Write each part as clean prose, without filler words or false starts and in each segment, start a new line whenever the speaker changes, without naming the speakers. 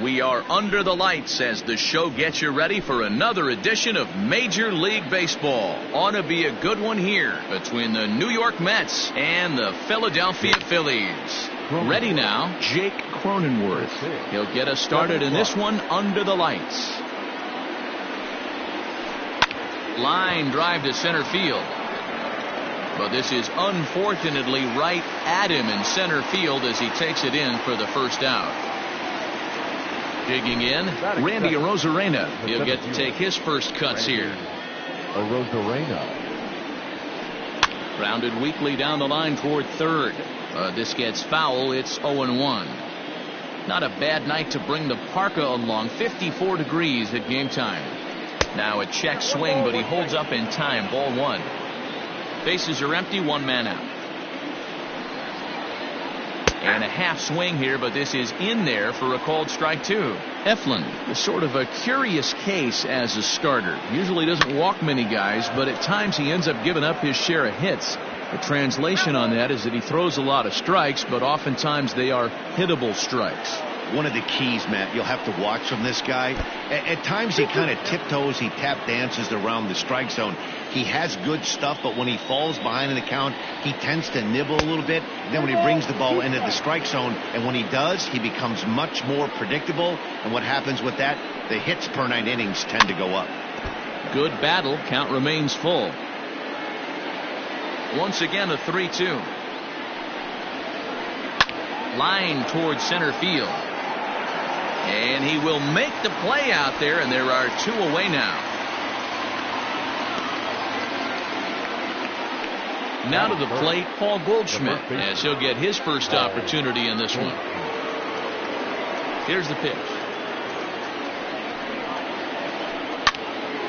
We are under the lights as the show gets you ready for another edition of Major League Baseball. Ought to be a good one here between the New York Mets and the Philadelphia Phillies. Ready now, Jake Cronenworth. He'll get us started in this one under the lights. Line drive to center field. But this is unfortunately right at him in center field as he takes it in for the first out. Digging in, Randy Arozarena. He'll get to take his first cuts here.
Arozarena.
Grounded weakly down the line toward third. This gets foul. It's 0-1. Not a bad night to bring the parka along. 54 degrees at game time. Now a check swing, but he holds up in time. Ball one. Bases are empty. One man out. And a half swing here, but this is in there for a called strike two. Eflin is sort of a curious case as a starter. Usually doesn't walk many guys, but at times he ends up giving up his share of hits. The translation on that is that he throws a lot of strikes, but oftentimes they are hittable strikes.
One of the keys, Matt, you'll have to watch from this guy. At times he kind of tiptoes, he tap dances around the strike zone. He has good stuff, but when he falls behind in the count, he tends to nibble a little bit. And then when he brings the ball into the strike zone, and when he does, he becomes much more predictable. And what happens with that? The hits per 9 innings tend to go up.
Good battle. Count remains full. Once again, a 3-2. Line towards center field. And he will make the play out there, and there are two away now. Now to the plate, Paul Goldschmidt, as he'll get his first opportunity in this one. Here's the pitch.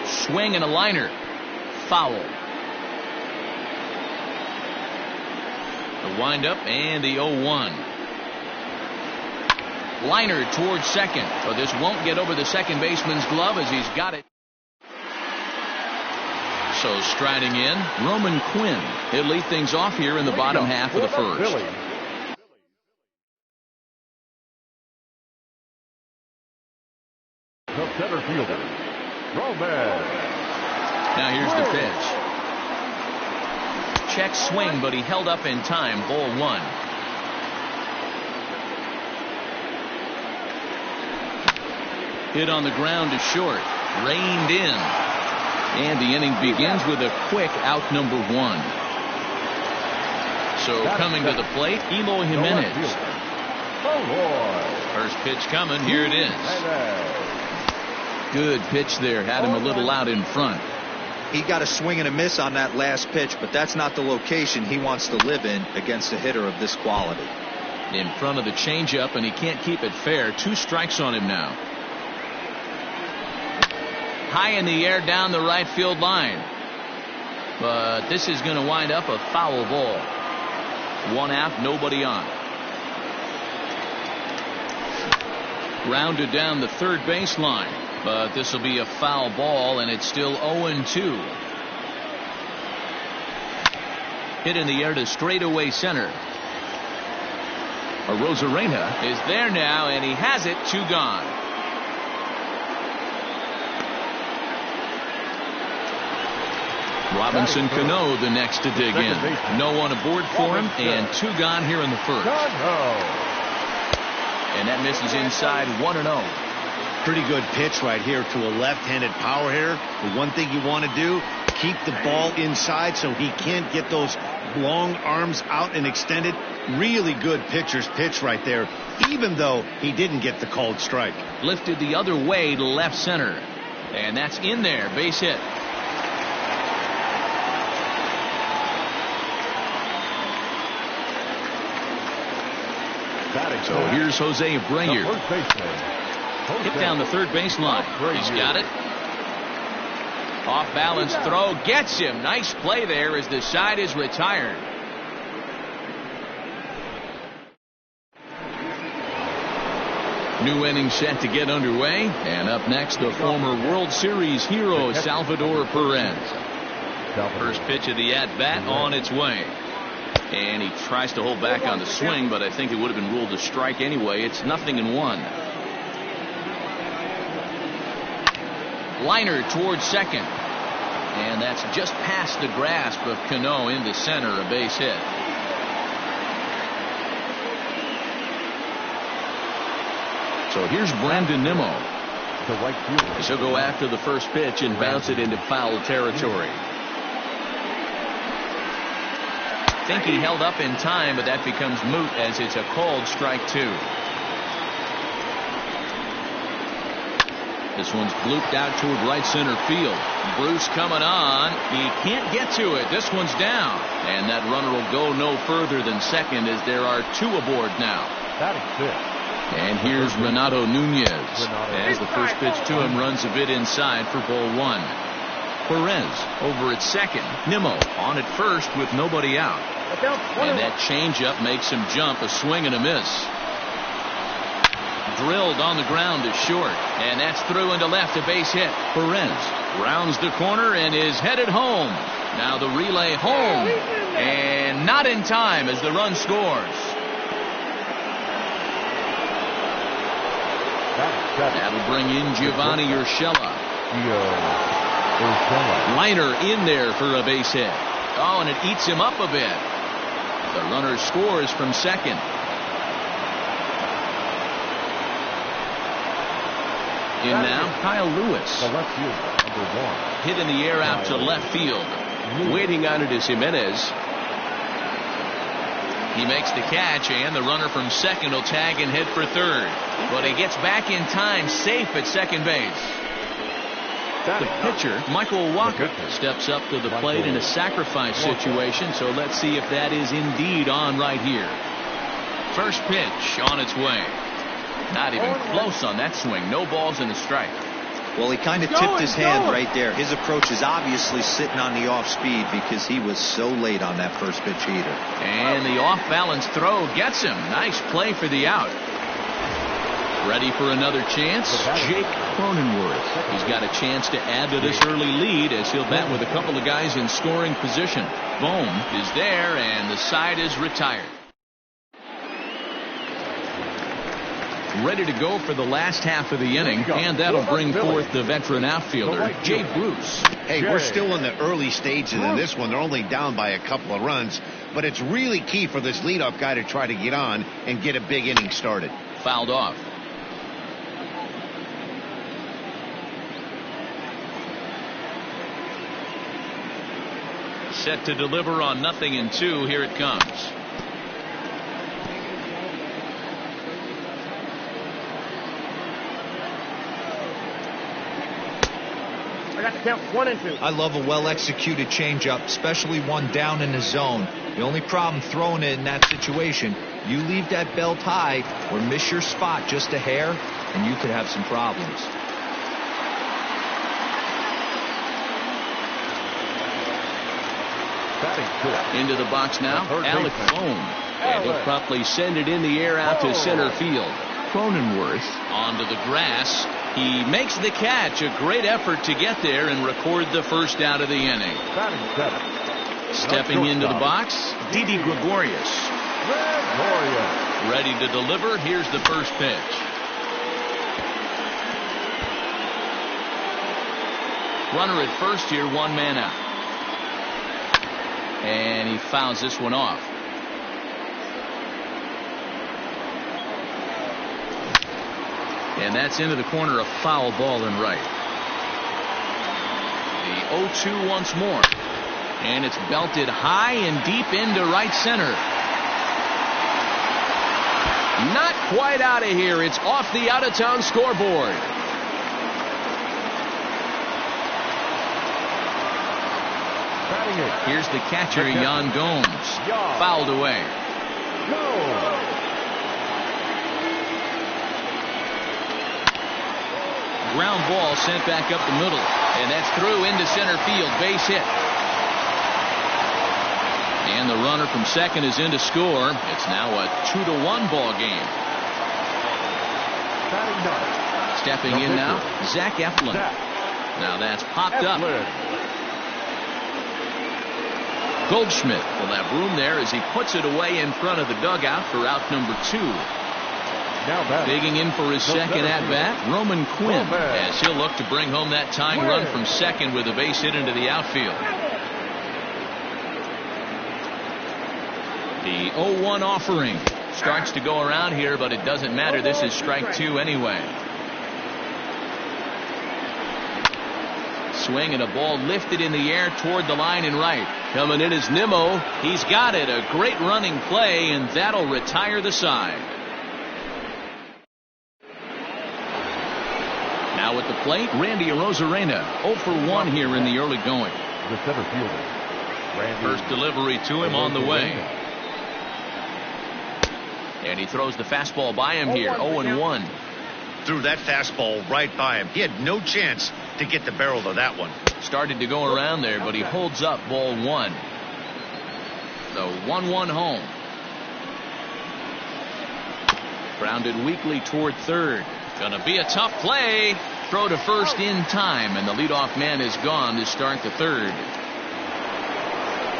Swing and a liner. Foul. The windup and the 0-1. Liner towards second, but this won't get over the second baseman's glove as he's got it. So striding in, Roman Quinn. He'll lead things off here in the bottom half of the first.
The center fielder, Roman.
Now here's the pitch. Check swing, but he held up in time. Ball one. Hit on the ground to short. Reined in. And the inning begins with a quick out number one. So coming to the plate, Eloy Jimenez. First pitch coming. Here it is. Good pitch there. Had him a little out in front.
He got a swing and a miss on that last pitch, but that's not the location he wants to live in against a hitter of this quality.
In front of the changeup, and he can't keep it fair. 2 strikes on him now. High in the air down the right field line. But this is going to wind up a foul ball. 1 out, nobody on. Grounded down the third baseline. But this will be a foul ball, and it's still 0-2. Hit in the air to straightaway center. Arozarena is there now, and he has it. 2 gone. Robinson Cano the next to dig in. No one aboard for him, and 2 gone here in the first. And that misses inside. 1-0.
Pretty good pitch right here to a left-handed power hitter. The one thing you want to do, keep the ball inside so he can't get those long arms out and extended. Really good pitcher's pitch right there, even though he didn't get the called strike.
Lifted the other way to left center. And that's in there. Base hit. So here's Jose Abreu. Hit down the third baseline. He's got it. Off balance throw. Gets him. Nice play there as the side is retired. New inning set to get underway. And up next, the former World Series hero, Salvador Perez. First pitch of the at-bat on its way. And he tries to hold back on the swing, but I think it would have been ruled a strike anyway. It's 0-1. Liner towards second. And that's just past the grasp of Cano into center, a base hit. So here's Brandon Nimmo.
The right fielder.
He'll go after the first pitch and bounce it into foul territory. Think he held up in time, but that becomes moot as it's a called strike 2. This one's blooped out toward right center field. Bruce coming on. He can't get to it. This one's down. And that runner will go no further than second as there are 2 aboard now.
Batting fifth.
And here's Renato Nunez as the first pitch to him runs a bit inside for ball 1. Perez over at second. Nimmo on at first with nobody out. And that changeup makes him jump. A swing and a miss. Drilled on the ground to short. And that's through into left, a base hit. Perez rounds the corner and is headed home. Now the relay home. And not in time as the run scores. That'll bring in Giovanni Urshela. Liner in there for a base hit. Oh, and it eats him up a bit. The runner scores from second. In now, Kyle Lewis.
The left fielder, number 1.
Hit in the air out to left field. Waiting on it is Jimenez. He makes the catch, and the runner from second will tag and head for third. But he gets back in time, safe at second base. The pitcher, Michael Walker, steps up to the plate in a sacrifice situation, so let's see if that is indeed on right here. First pitch on its way. Not even close on that swing. No balls and a strike.
Well, he kind of tipped his hand right there. His approach is obviously sitting on the off speed because he was so late on that first pitch heater.
And the off balance throw gets him. Nice play for the out. Ready for another chance? Jake Cronenworth. He's got a chance to add to this early lead as he'll bat with a couple of guys in scoring position. Bohm is there and the side is retired. Ready to go for the last half of the inning, and that'll bring forth the veteran outfielder, Jay Bruce.
Hey, we're still in the early stages in this one. They're only down by a couple of runs, but it's really key for this leadoff guy to try to get on and get a big inning started.
Fouled off. Set to deliver on 0-2. Here it comes.
I got to count 1 and 2.
I love a well-executed changeup, especially one down in the zone. The only problem throwing it in that situation, you leave that belt high or miss your spot just a hair, and you could have some problems.
Into the box now, Alec Bohm. And he'll promptly send it in the air out to center field. Cronenworth onto the grass. He makes the catch. A great effort to get there and record the first out of the inning. Stepping into the box, Didi Gregorius. Ready to deliver. Here's the first pitch. Runner at first here, 1 man out. And he fouls this one off. And that's into the corner, a foul ball and right. The 0-2 once more. And it's belted high and deep into right center. Not quite out of here. It's off the out-of-town scoreboard. Here's the catcher, Yan Gomes. Fouled away. Ground ball sent back up the middle. And that's through into center field. Base hit. And the runner from second is in to score. It's now a 2-1 ball game. Stepping in now, Zach Eflin. Now that's popped up. Goldschmidt will have room there as he puts it away in front of the dugout for out number 2.
Now batting.
Digging in for his second at-bat, Roman Quinn, as he'll look to bring home that tying run from second with a base hit into the outfield. The 0-1 offering starts to go around here, but it doesn't matter. This is strike two anyway. Swing and a ball lifted in the air toward the line and right. Coming in is Nimmo. He's got it. A great running play, and that'll retire the side. Now at the plate, Randy Arozarena, 0 for 1 here in the early going.
The center fielder, Randy.
First delivery to him on the way. And he throws the fastball by him here, 0-1.
Threw that fastball right by him. He had no chance to get the barrel of that one.
Started to go around there, but he holds up ball one. The 1-1 home. Grounded weakly toward third. Gonna be a tough play. Throw to first in time, and the leadoff man is gone to start the third.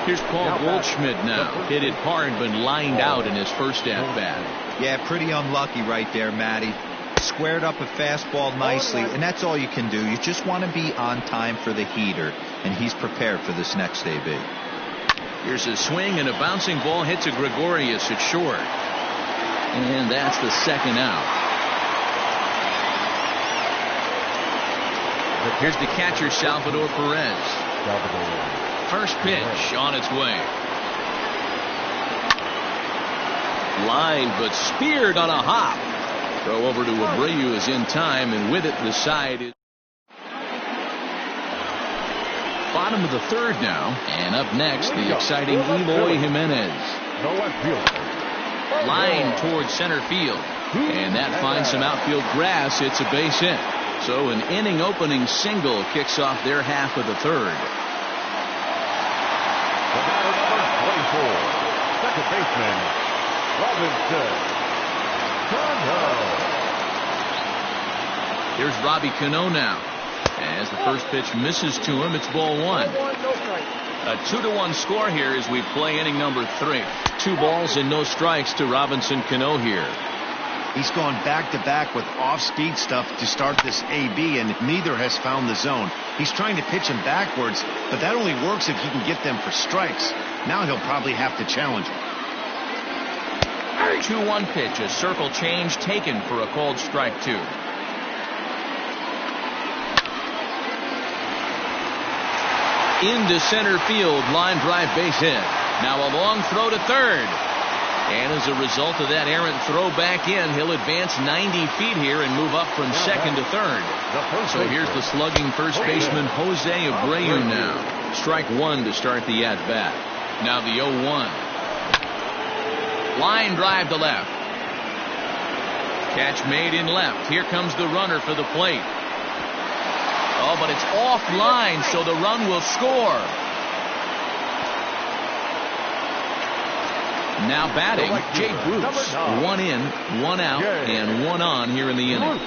Here's Paul Goldschmidt now. Hit it hard, but lined out in his first at-bat.
Yeah, pretty unlucky right there, Matty. Squared up a fastball nicely, and that's all you can do. You just want to be on time for the heater, and he's prepared for this next AB.
Here's a swing, and a bouncing ball hits a Gregorius at short. And that's the second out. Here's the catcher, Salvador Perez. First pitch on its way. Line, but speared on a hop. Throw over to Abreu is in time, and with it the side is bottom of the third now. And up next, the exciting Eloy Jimenez. Line towards center field, and that finds some outfield grass. It's a base hit. So an inning opening single kicks off their half of the third.
Second baseman, Robinson Cano.
Here's Robbie Cano now. As the first pitch misses to him, it's ball one. A 2-1 score here as we play inning number 3. 2 balls and no strikes to Robinson Cano here.
He's gone back-to-back with off-speed stuff to start this AB, and neither has found the zone. He's trying to pitch him backwards, but that only works if he can get them for strikes. Now he'll probably have to challenge him.
2-1 pitch, a circle change taken for a called strike 2. Into center field, line drive base hit. Now a long throw to third. And as a result of that errant throw back in, he'll advance 90 feet here and move up from second to third. So here's the slugging first baseman Jose Abreu now. Strike one to start the at-bat. Now the 0-1. Line drive to left. Catch made in left. Here comes the runner for the plate. Oh, but it's offline, so the run will score. Now batting, Jay Bruce. 1 in, 1 out, and 1 on here in the inning.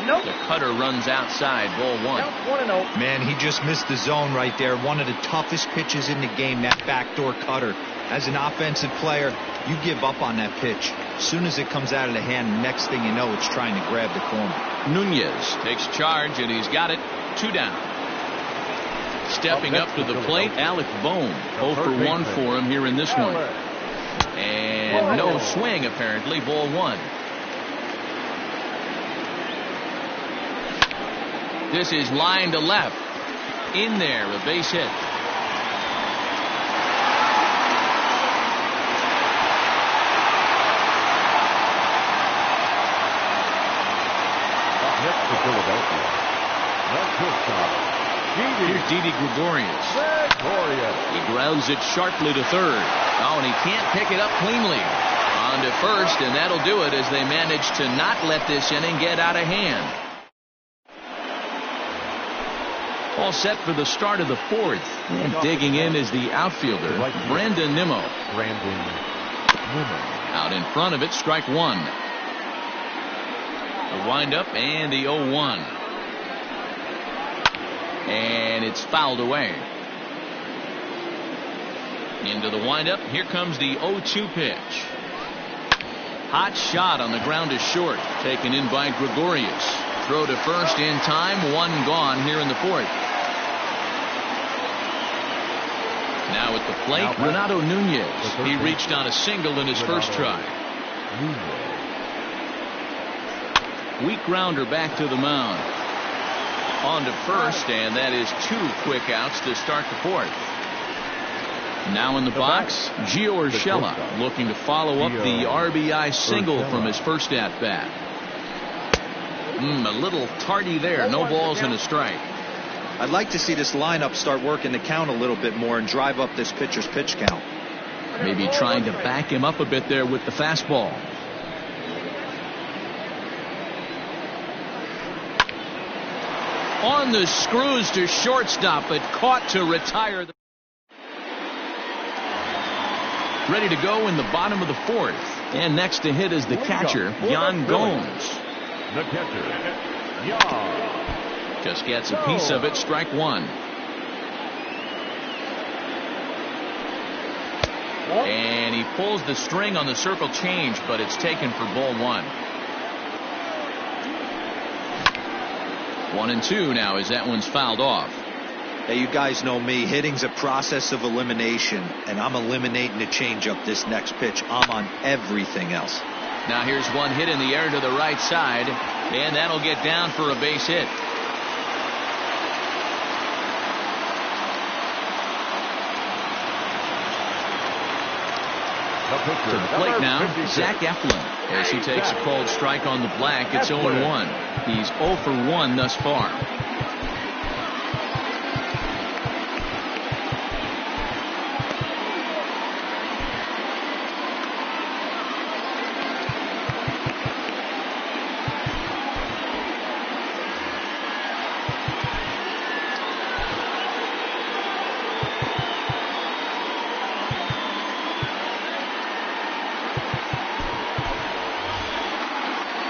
The cutter runs outside, ball 1.
Man, he just missed the zone right there. One of the toughest pitches in the game, that backdoor cutter. As an offensive player, you give up on that pitch. As soon as it comes out of the hand, next thing you know, it's trying to grab the corner.
Nunez takes charge, and he's got it. 2 down. Stepping up to the plate, Alec Bohm. 0 for 1 for him here in this one. And no swing, apparently. Ball 1. This is line to left. In there, a base hit.
Next to Philadelphia.
Here's Didi Gregorius. He grounds it sharply to third. Oh, and he can't pick it up cleanly. On to first, and that'll do it as they manage to not let this inning get out of hand. All set for the start of the 4th. And digging in is the outfielder, Brandon Nimmo. Out in front of it, strike 1. The windup and the 0-1. And it's fouled away. Into the windup. Here comes the 0-2 pitch. Hot shot on the ground is short. Taken in by Gregorius. Throw to first in time. One gone here in the fourth. Now at the plate, Renato Nunez. He reached on a single in his first try. Weak grounder back to the mound. On to first, and that is 2 quick outs to start the fourth. Now in the box, Gio Urshela looking to follow up the RBI single from his first at-bat. A little tardy there. No balls and a strike.
I'd like to see this lineup start working the count a little bit more and drive up this pitcher's pitch count.
Maybe trying to back him up a bit there with the fastball. On the screws to shortstop, but caught to retire. Ready to go in the bottom of the fourth. And next to hit is the catcher, Yan Gomes.
The catcher, Yan.
Just gets a piece of it, strike one. And he pulls the string on the circle change, but it's taken for ball one. 1-2 now as that one's fouled off.
Hey, you guys know me. Hitting's a process of elimination, and I'm eliminating the changeup this next pitch. I'm on everything else.
Now here's one hit in the air to the right side, and that'll get down for a base hit. To the plate now, Zach Eflin, as he takes a called strike on the black. It's 0-1. He's 0 for 1 thus far.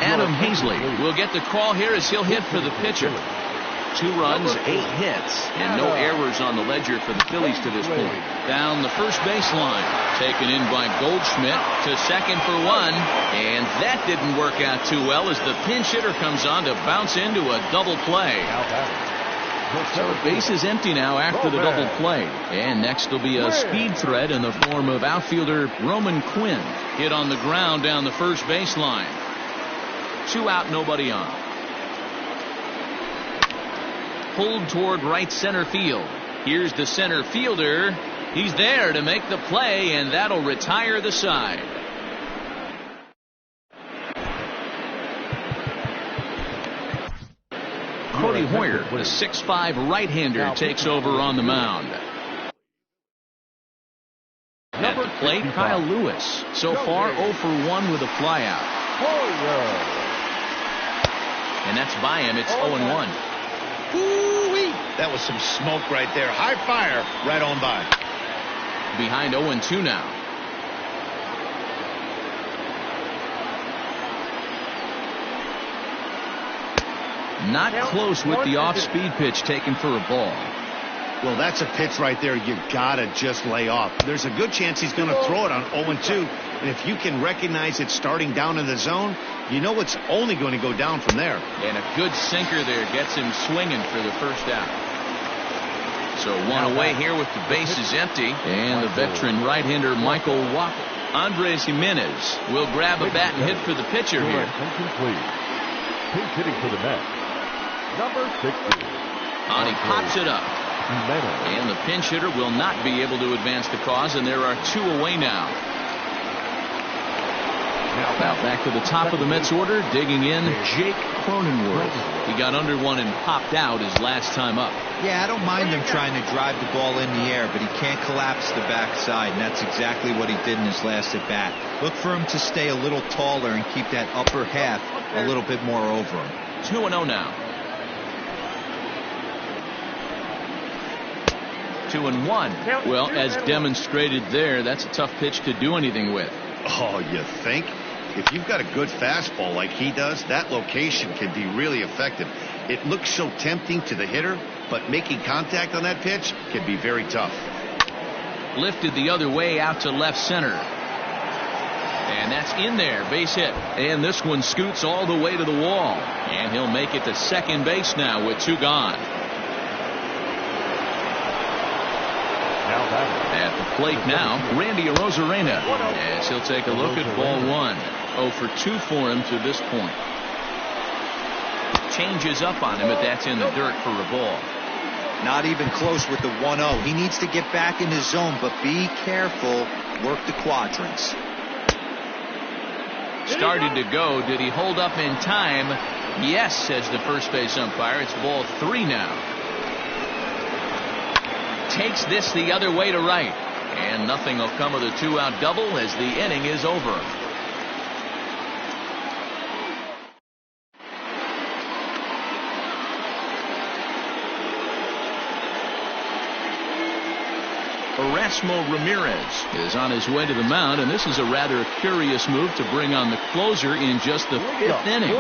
Adam Hazley will get the call here as he'll hit for the pitcher. 2 runs, 8 hits, and no errors on the ledger for the Phillies to this point. Down the first baseline, taken in by Goldschmidt to second for 1, and that didn't work out too well as the pinch hitter comes on to bounce into a double play. So the base is empty now after the double play, and next will be a speed threat in the form of outfielder Roman Quinn. Hit on the ground down the first baseline. 2 out, nobody on. Pulled toward right center field. Here's the center fielder. He's there to make the play, and that'll retire the side. Cody Hoyer, the 6'5" right-hander, takes over on the mound. At the plate, Kyle Lewis. So far, 0 for 1 with a flyout. And that's by him. It's 0-1.
Ooh-wee. That was some smoke right there. High fire right on by.
Behind 0-2 now. Not close with the off-speed pitch taken for a ball.
Well, that's a pitch right there you gotta just lay off. There's a good chance he's going to throw it on 0-2. And if you can recognize it starting down in the zone, you know it's only going to go down from there.
And a good sinker there gets him swinging for the first out. So 1 away here with the bases empty. And the veteran right-hander Michael Wacha. Andres Jimenez will grab a bat and hit for the pitcher here.
Pinch hitting for the Mets, number 60.
And he pops it up. And the pinch hitter will not be able to advance the cause, and there are 2 away now. Now back to the top of the Mets order, digging in, Jake Cronenworth. He got under one and popped out his last time up.
Yeah, I don't mind him trying to drive the ball in the air, but he can't collapse the backside, and that's exactly what he did in his last at bat. Look for him to stay a little taller and keep that upper half a little bit more over him.
2-0 now. 2-1. Well, as demonstrated there, that's a tough pitch to do anything with.
Oh, you think? If you've got a good fastball like he does, that location can be really effective. It looks so tempting to the hitter, but making contact on that pitch can be very tough.
Lifted the other way out to left center. And that's in there. Base hit. And this one scoots all the way to the wall. And he'll make it to second base now with 2 gone. At the plate now, Randy Arozarena, as he'll take a look at ball 1. 0 for 2 for him to this point. Changes up on him, but that's in the dirt for a ball.
Not even close with the 1-0. He needs to get back in his zone, but be careful. Work the quadrants.
Started to go. Did he hold up in time? Yes, says the first base umpire. It's ball 3 now. Takes this the other way to right. And nothing will come of the 2-out double as the inning is over. Erasmo Ramirez is on his way to the mound, and this is a rather curious move to bring on the closer in just the 5th inning.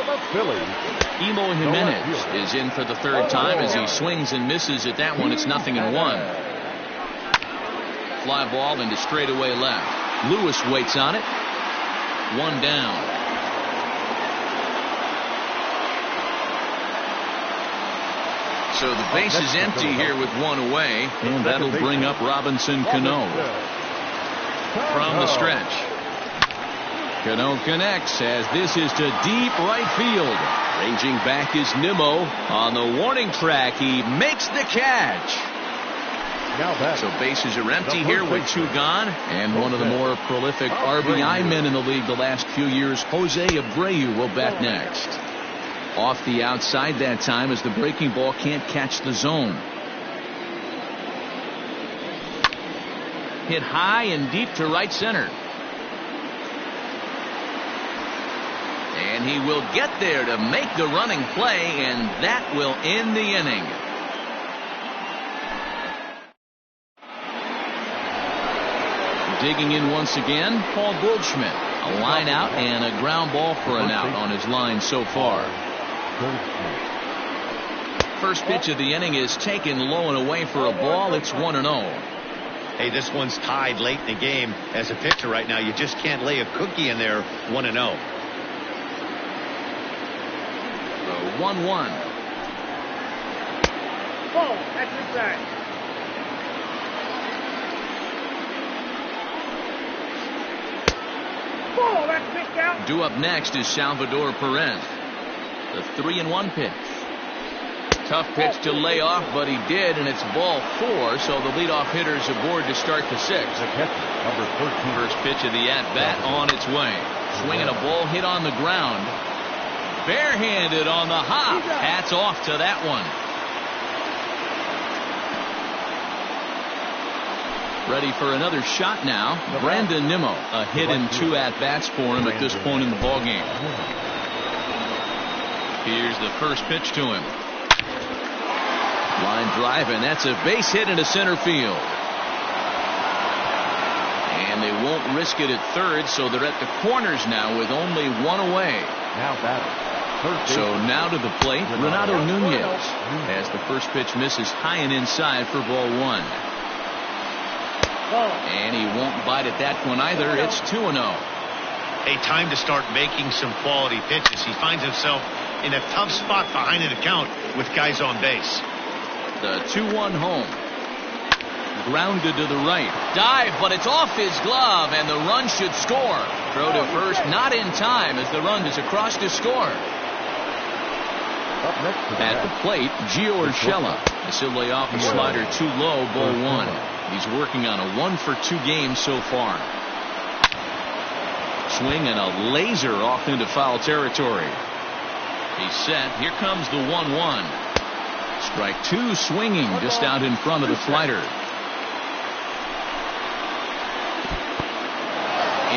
Emo Jimenez is in for the 3rd time as he swings and misses at that one. It's 0-1. Fly ball into straightaway left. Lewis waits on it. 1 down. So the base is empty here with 1 away, and that'll bring up Robinson Cano. From the stretch, Cano connects as this is to deep right field. Ranging back is Nimmo on the warning track. He makes the catch. So bases are empty here with 2 gone, and one of the more prolific RBI men in the league the last few years, Jose Abreu, will bat next. Off the outside that time as the breaking ball can't catch the zone. Hit high and deep to right center. And he will get there to make the running play, and that will end the inning. Digging in once again, Paul Goldschmidt. A line out and a ground ball for an out on his line so far. First pitch of the inning is taken low and away for a ball. It's 1-0.
Hey, this one's tied late in the game. As a pitcher right now, you just can't lay a cookie in there. 1-0.
1-1.
Oh, that's inside. Oh, that's picked out.
Due up next is Salvador Perez. The 3-1 pitch. Tough pitch to lay off, but he did, and it's ball 4, so the leadoff hitter's aboard to start the 6th. First pitch of the at-bat on its way. Swinging a ball hit on the ground. Barehanded on the hop. Hats off to that one. Ready for another shot now. Brandon Nimmo. A hit in 2 at-bats for him at this point in the ballgame. Here's the first pitch to him. Line drive, and that's a base hit into center field. And they won't risk it at third, so they're at the corners now with only 1 away. So now to the plate, Renato Nunez, as the first pitch misses high and inside for ball 1. And he won't bite at that one either. It's 2-0.
Hey, time to start making some quality pitches. He finds himself in a tough spot behind an account with guys on base.
The 2-1 home. Grounded to the right. Dive, but it's off his glove, and the run should score. Throw to first, not in time as the run is across to score. At the plate, Gio Urshela. This will lay off a slider too low, ball 1. He's working on a 1-for-2 game so far. Swing and a laser off into foul territory. He's set. Here comes the 1-1. Strike 2 swinging just out in front of the slider.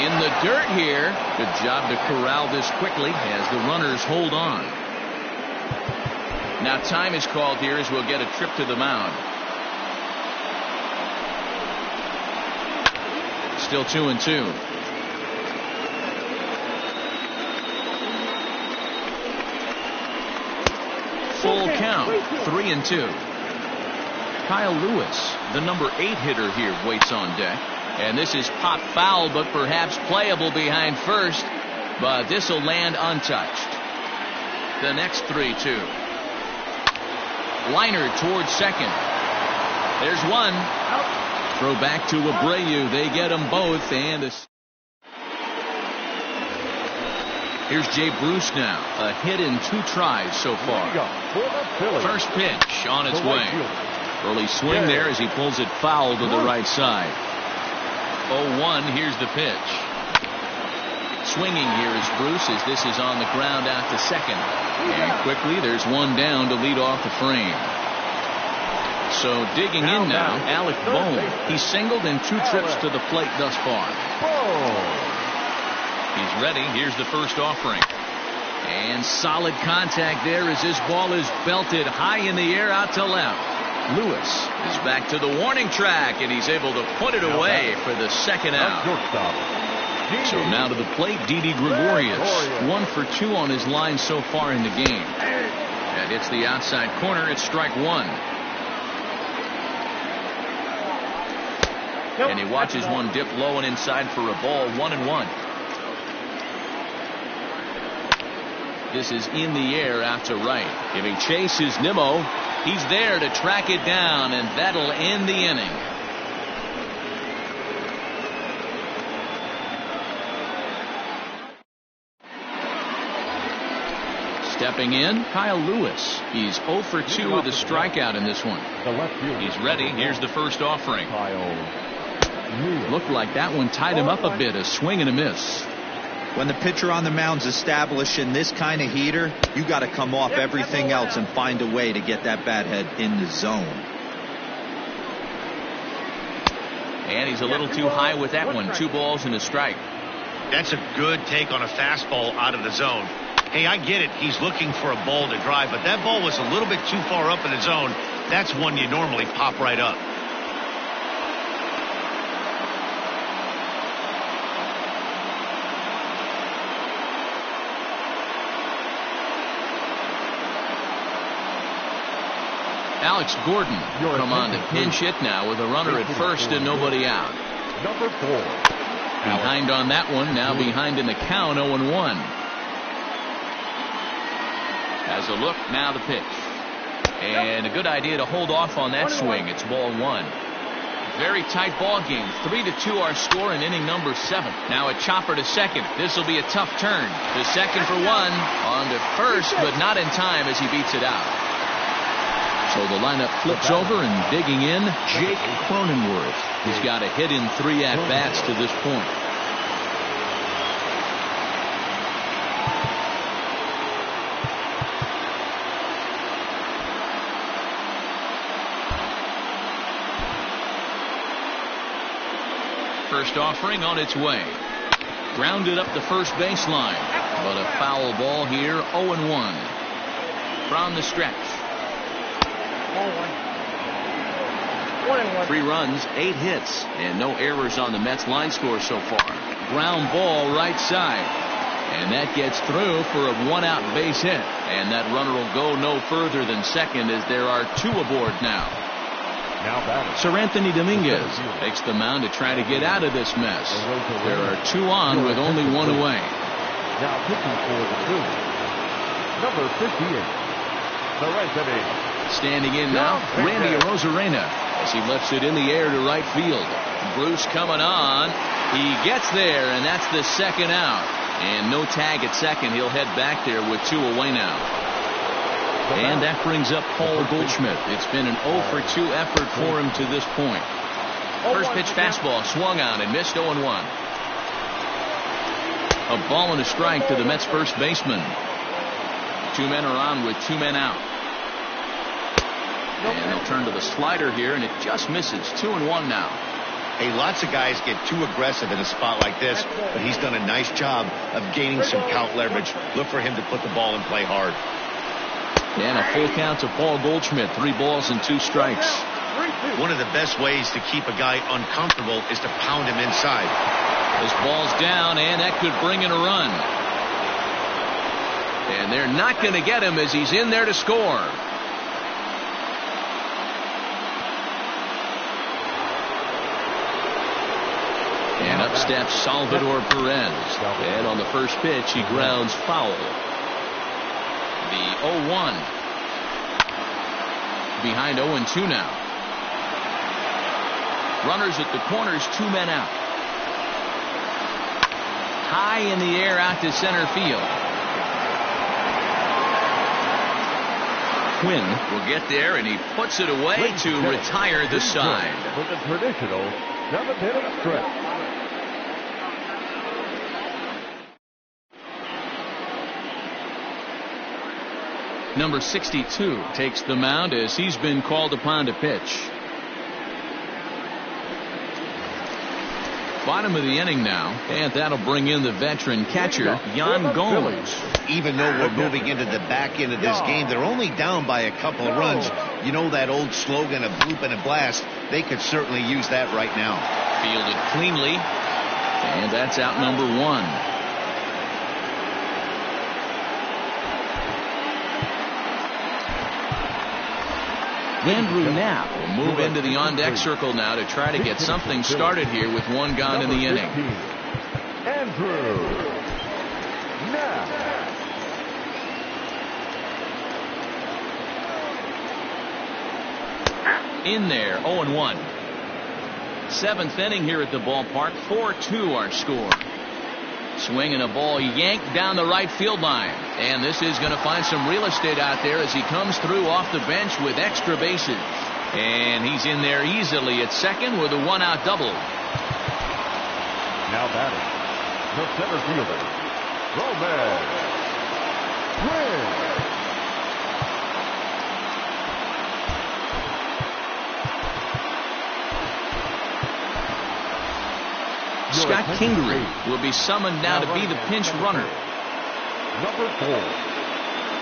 In the dirt here. Good job to corral this quickly as the runners hold on. Now time is called here as we'll get a trip to the mound. Still 2-2. Full count, 3-2. Kyle Lewis, the number 8 hitter here, waits on deck. And this is pop foul, but perhaps playable behind first. But this will land untouched. The next 3-2. Liner towards second. There's one. Throw back to Abreu. They get them both. And here's Jay Bruce now. A hit in 2 tries so far. First pitch on its way. Early swing there as he pulls it foul to the right side. 0-1. Here's the pitch. Swinging here is Bruce as this is on the ground out to second. And quickly there's one down to lead off the frame. So digging in now, Alec Bohm. He's singled in 2 trips to the plate thus far. He's ready. Here's the first offering. And solid contact there as this ball is belted high in the air out to left. Lewis is back to the warning track, and he's able to put it away for the second out. So now to the plate, Didi Gregorius. 1 for 2 on his line so far in the game. That hits the outside corner. It's strike 1. And he watches one dip low and inside for a ball. 1-1. This is in the air out to right. Giving chase is Nimmo. He's there to track it down, and that'll end the inning. Stepping in, Kyle Lewis. He's 0 for 2 with a strikeout in this one. He's ready. Here's the first offering. Looked like that one tied him up a bit. A swing and a miss.
When the pitcher on the mound's established in this kind of heater, you got to come off everything else and find a way to get that bat head in the zone.
And he's a little too high with that one. 2 balls and a strike.
That's a good take on a fastball out of the zone. Hey, I get it. He's looking for a ball to drive, but that ball was a little bit too far up in the zone. That's one you normally pop right up.
Alex Gordon come on to pinch hit now with a runner at first and nobody out.
Number 4.
Behind on that one, now behind in the count, 0-1. Has a look, now the pitch. And a good idea to hold off on that swing. It's ball 1. Very tight ball game. 3-2 our score in inning number 7. Now a chopper to second. This will be a tough turn. To second for 1. On to first, but not in time as he beats it out. So the lineup flips over, and digging in, Jake Cronenworth. He's got a hit in 3 at-bats to this point. First offering on its way. Grounded up the first baseline. But a foul ball here, 0-1. From the stretch. 3 runs, 8 hits, and no errors on the Mets line score so far. Ground ball right side. And that gets through for a 1-out base hit. And that runner will go no further than second as there are 2 aboard now. Sir Anthony Dominguez takes the mound to try to get out of this mess. There are 2 on with only 1 away.
Now pitching for the Phillies, number 58, Seranthony.
Standing in now, Randy Arozarena as he lifts it in the air to right field. Bruce coming on. He gets there, and that's the second out. And no tag at second. He'll head back there with 2 away now. And that brings up Paul Goldschmidt. It's been an 0 for 2 effort for him to this point. First pitch fastball swung on and missed. 0-1. A ball and a strike to the Mets first baseman. 2 men are on with 2 men out. And they'll turn to the slider here, and it just misses. 2-1 now.
Hey, lots of guys get too aggressive in a spot like this, but he's done a nice job of gaining some count leverage. Look for him to put the ball in play hard.
And a full count to Paul Goldschmidt. 3 balls and 2 strikes.
One of the best ways to keep a guy uncomfortable is to pound him inside.
This ball's down, and that could bring in a run. And they're not going to get him as he's in there to score. And up steps Salvador Perez. And on the first pitch, he grounds foul. The 0-1. Behind 0-2 now. Runners at the corners, 2 men out. High in the air out to center field. Quinn will get there, and he puts it away to retire the side.
With the traditional 7th stretch.
Number 62 takes the mound as he's been called upon to pitch. Bottom of the inning now, and that'll bring in the veteran catcher, Yan Gomes.
Even though we're moving into the back end of this game, they're only down by a couple of runs. You know that old slogan, a bloop and a blast? They could certainly use that right now.
Fielded cleanly, and that's out number 1. Andrew Knapp will move into the on-deck circle now to try to get something started here with 1 gone in the inning.
Andrew Knapp.
In there, 0-1. 7th inning here at the ballpark. 4-2 our score. Swinging a ball yanked down the right field line. And this is going to find some real estate out there as he comes through off the bench with extra bases. And he's in there easily at second with a 1-out double.
Now batting, the center fielder, Roman Quinn.
Scott Kingery will be summoned now to be the pinch runner.
Number 4.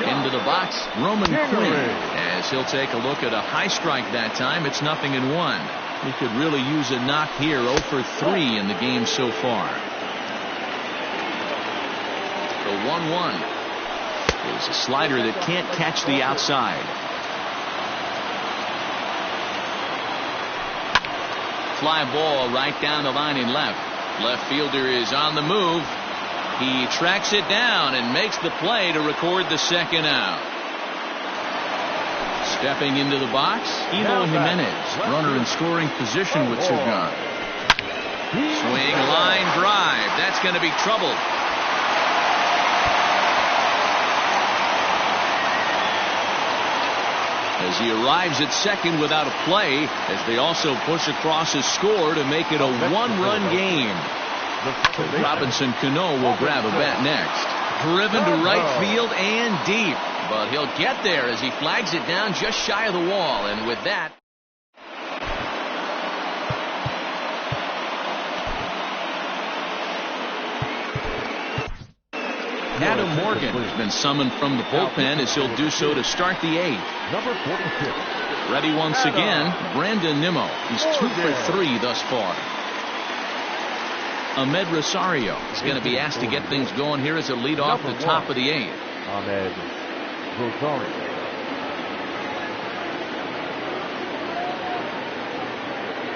Into the box, Roman Quinn, as he'll take a look at a high strike that time. It's 0-1. He could really use a knock here. 0 for 3 in the game so far. The 1-1 is a slider that can't catch the outside. Fly ball right down the line in left. Left fielder is on the move. He tracks it down and makes the play to record the 2nd out. Stepping into the box, Eloy Jimenez, runner in scoring position with Cigar. Swing, line drive. That's going to be trouble. As he arrives at second without a play, as they also push across his score to make it a 1-run game. Robinson Cano will grab a bat next. Driven to right field and deep, but he'll get there as he flags it down just shy of the wall, and with that, Adam Morgan has been summoned from the bullpen as he'll do so to start the 8th.
Number 46.
Ready once again, Brandon Nimmo. He's 2 for 3 thus far. Ahmed Rosario is going to be asked to get things going here as a lead off the top of the 8th.
Ahmed Rosario.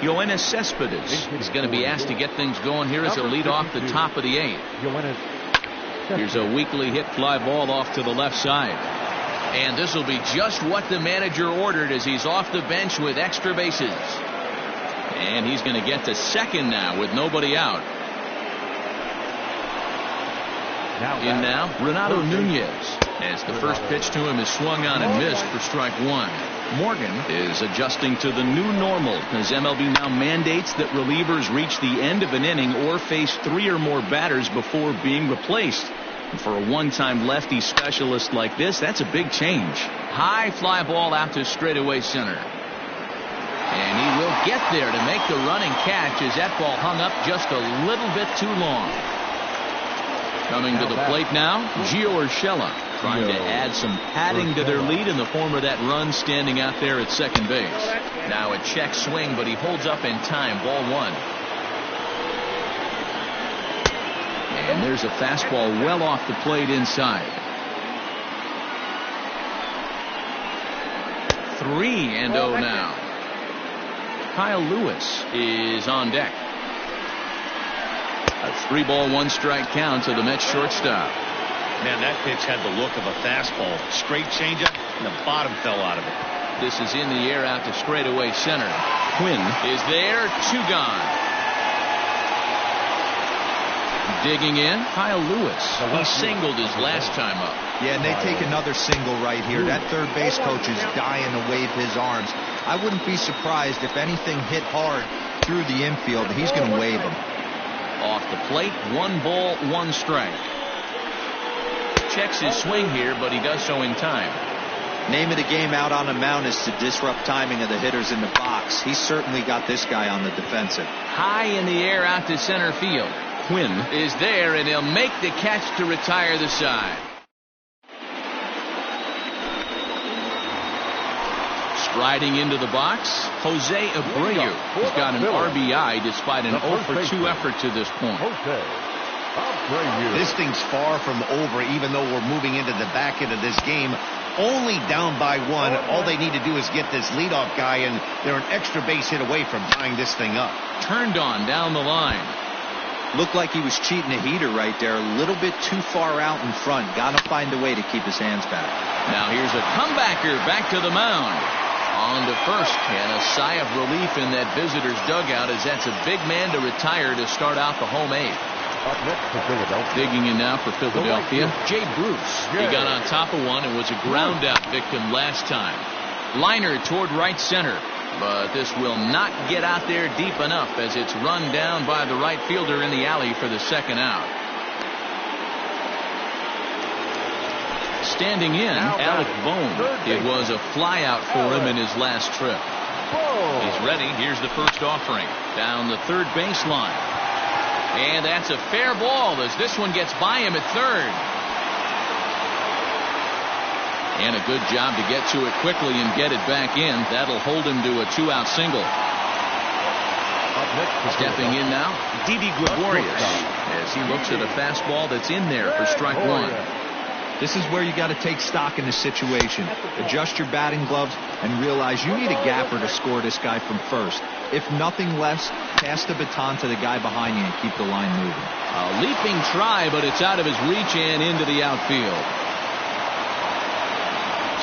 Yoenis Cespedes is going to be asked to get things going here as a lead off the top of the 8th. Here's a weakly hit fly ball off to the left side. And this will be just what the manager ordered as he's off the bench with extra bases. And he's going to get to second now with nobody out. In now, Renato Nunez, as the first pitch to him is swung on and missed for strike 1. Morgan is adjusting to the new normal as MLB now mandates that relievers reach the end of an inning or face 3 or more batters before being replaced. And for a one-time lefty specialist like this, that's a big change. High fly ball out to straightaway center. And he will get there to make the running catch as that ball hung up just a little bit too long. Coming to the plate now, Gio Urshela, trying to add some padding to their lead in the form of that run standing out there at second base. Now a check swing, but he holds up in time. Ball 1. And there's a fastball well off the plate inside. 3-0 now. Kyle Lewis is on deck. A 3-ball, 1-strike count to the Mets shortstop.
Man, that pitch had the look of a fastball. Straight changeup, and the bottom fell out of it.
This is in the air out to straightaway center. Quinn is there, 2 gone. Digging in, Kyle Lewis. He singled his last time up.
Yeah, and they take another single right here. That third base coach is dying to wave his arms. I wouldn't be surprised if anything hit hard through the infield. He's going to wave them.
Off the plate, 1 ball, 1 strike. Checks his swing here, but he does so in time.
Name of the game out on the mound is to disrupt timing of the hitters in the box. He's certainly got this guy on the defensive.
High in the air out to center field. Quinn is there, and he'll make the catch to retire the side. Striding into the box, Jose Abreu. He's got an RBI despite an 0-for-2 effort to this point.
This thing's far from over, even though we're moving into the back end of this game. Only down by 1. All they need to do is get this leadoff guy, and they're an extra base hit away from tying this thing up.
Turned on down the line.
Looked like he was cheating a heater right there. A little bit too far out in front. Got to find a way to keep his hands back.
Now here's a comebacker back to the mound. On to first, and a sigh of relief in that visitor's dugout, as that's a big man to retire to start out the home 8th.
Up next for Philadelphia.
Digging in now for Philadelphia, Jay Bruce. He got on top of one and was a ground out victim last time. Liner toward right center, but this will not get out there deep enough as it's run down by the right fielder in the alley for the second out. Standing in, Alec Bohm. It was a flyout for him in his last trip. He's ready. Here's the first offering. Down the third baseline. And that's a fair ball as this one gets by him at third. And a good job to get to it quickly and get it back in. That'll hold him to a 2-out single. Stepping in now, Didi Gregorius, as he looks at a fastball that's in there for strike 1.
This is where you got to take stock in the situation. Adjust your batting gloves and realize you need a gapper to score this guy from first. If nothing less, pass the baton to the guy behind you and keep the line moving.
A leaping try, but it's out of his reach and into the outfield.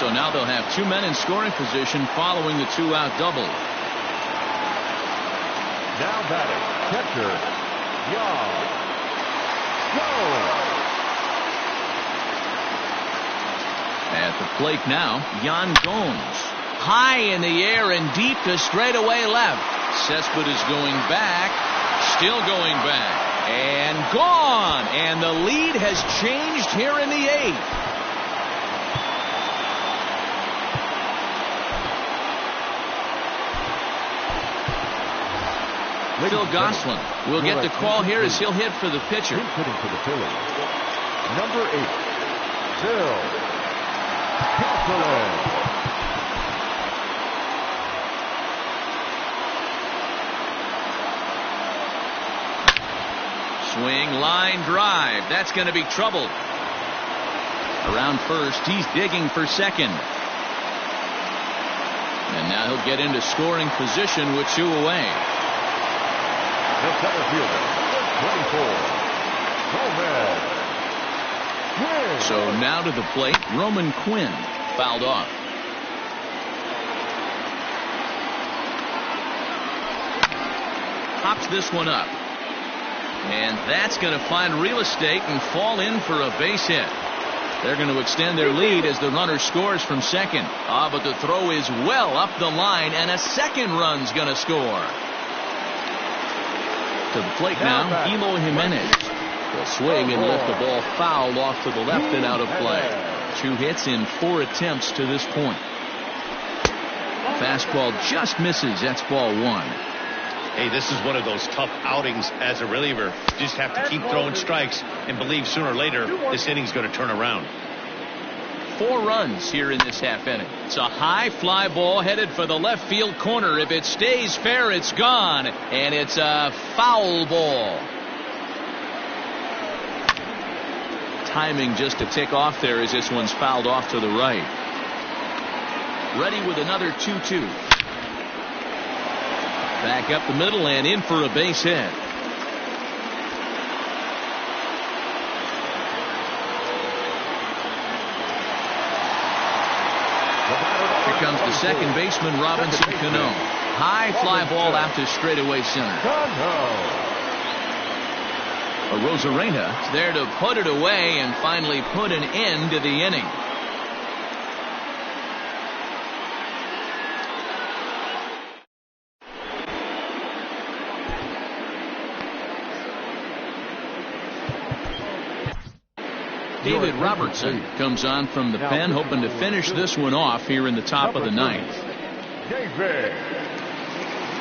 So now they'll have 2 men in scoring position following the 2-out double.
Now batting, catcher, Jan Gomes.
At the plate now, Jan Gomes. High in the air and deep to straightaway left. Cespedes going back, still going back, and gone. And the lead has changed here in the 8th. Phil Gosselin will get the call here as he'll hit for the pitcher.
Hitting for the Phillies. Number 8, Phil Gosselin.
Swing, line drive. That's going to be trouble. Around first, he's digging for second. And now he'll get into scoring position with 2 away.
The center fielder, 24, Roman Quinn.
So now to the plate, Roman Quinn, fouled off. Pops this one up. And that's going to find real estate and fall in for a base hit. They're going to extend their lead as the runner scores from second. But the throw is well up the line, and a second run's going to score. To the plate now, Eloy Jimenez. He'll swing and lift the ball foul off to the left and out of play. 2 hits in 4 attempts to this point. Fastball just misses. That's ball 1.
Hey, this is one of those tough outings as a reliever. You just have to keep throwing strikes and believe sooner or later this inning's going to turn around.
4 runs here in this half inning. It's a high fly ball headed for the left field corner. If it stays fair, it's gone. And it's a foul ball. Timing just to tick off there as this one's fouled off to the right. Ready with another 2-2. Back up the middle and in for a base hit. second baseman Robinson Cano. High fly ball out to straightaway center. Arozarena is there to put it away and finally put an end to the inning. David Robertson comes on from the pen, hoping to finish this one off here in the top of the ninth.
David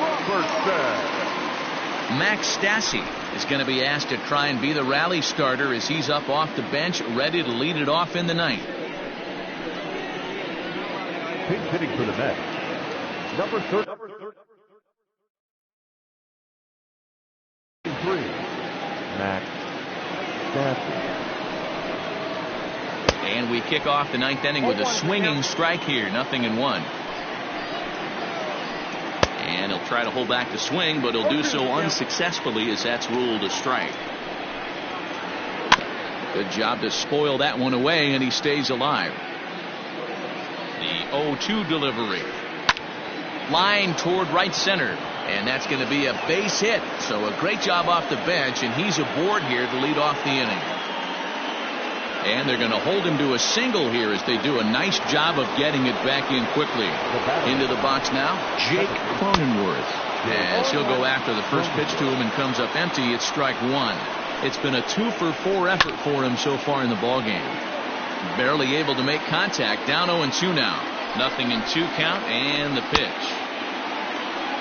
Robertson.
Max Stassi is going to be asked to try and be the rally starter as he's up off the bench, ready to lead it off in the ninth.
Pinch hitting for the Mets, number 33, Max Stassi.
And we kick off the ninth inning with a swinging strike here, 0-1. And he'll try to hold back the swing, but he'll do so unsuccessfully as that's ruled a strike. Good job to spoil that one away, and he stays alive. The 0-2 delivery. Line toward right center, and that's going to be a base hit. So a great job off the bench, and he's aboard here to lead off the inning. And they're going to hold him to a single here as they do a nice job of getting it back in quickly. Into the box now, Jake Cronenworth. As he'll go after the first pitch to him and comes up empty, it's strike one. It's been a 2-for-4 effort for him so far in the ballgame. Barely able to make contact. Down 0-2 now. 0-2 count and the pitch.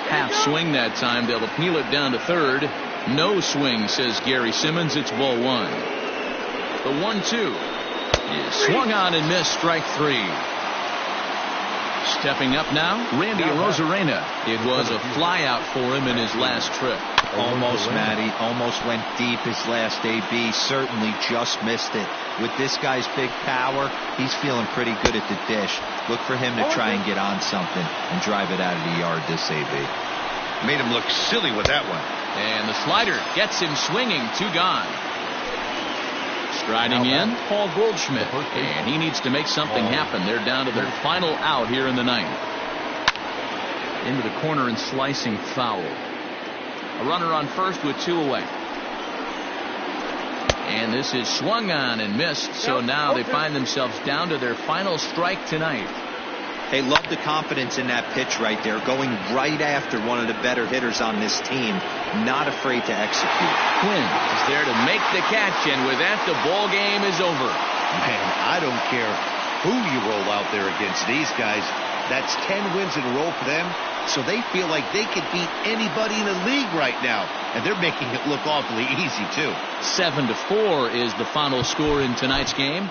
Half swing that time. They'll appeal it down to third. No swing, says Gary Simmons. It's ball one. The 1-2 is swung on and missed, strike three. Stepping up now, Randy Arozarena. It was a fly out for him in his last trip.
Almost, Matty. Almost went deep his last AB. Certainly just missed it. With this guy's big power, he's feeling pretty good at the dish. Look for him to try and get on something and drive it out of the yard this AB.
Made him look silly with that one.
And the slider gets him swinging. 2 gone. Striding in, Paul Goldschmidt, and he needs to make something happen. They're down to their final out here in the ninth. Into the corner and slicing foul. A runner on first with 2 away. And this is swung on and missed, so now they find themselves down to their final strike tonight.
Hey, love the confidence in that pitch right there, going right after one of the better hitters on this team, not afraid to execute.
Quinn is there to make the catch, and with that, the ball game is over.
Man, I don't care who you roll out there against these guys. That's 10 wins in a row for them, so they feel like they could beat anybody in the league right now, and they're making it look awfully easy, too.
7-4 is the final score in tonight's game.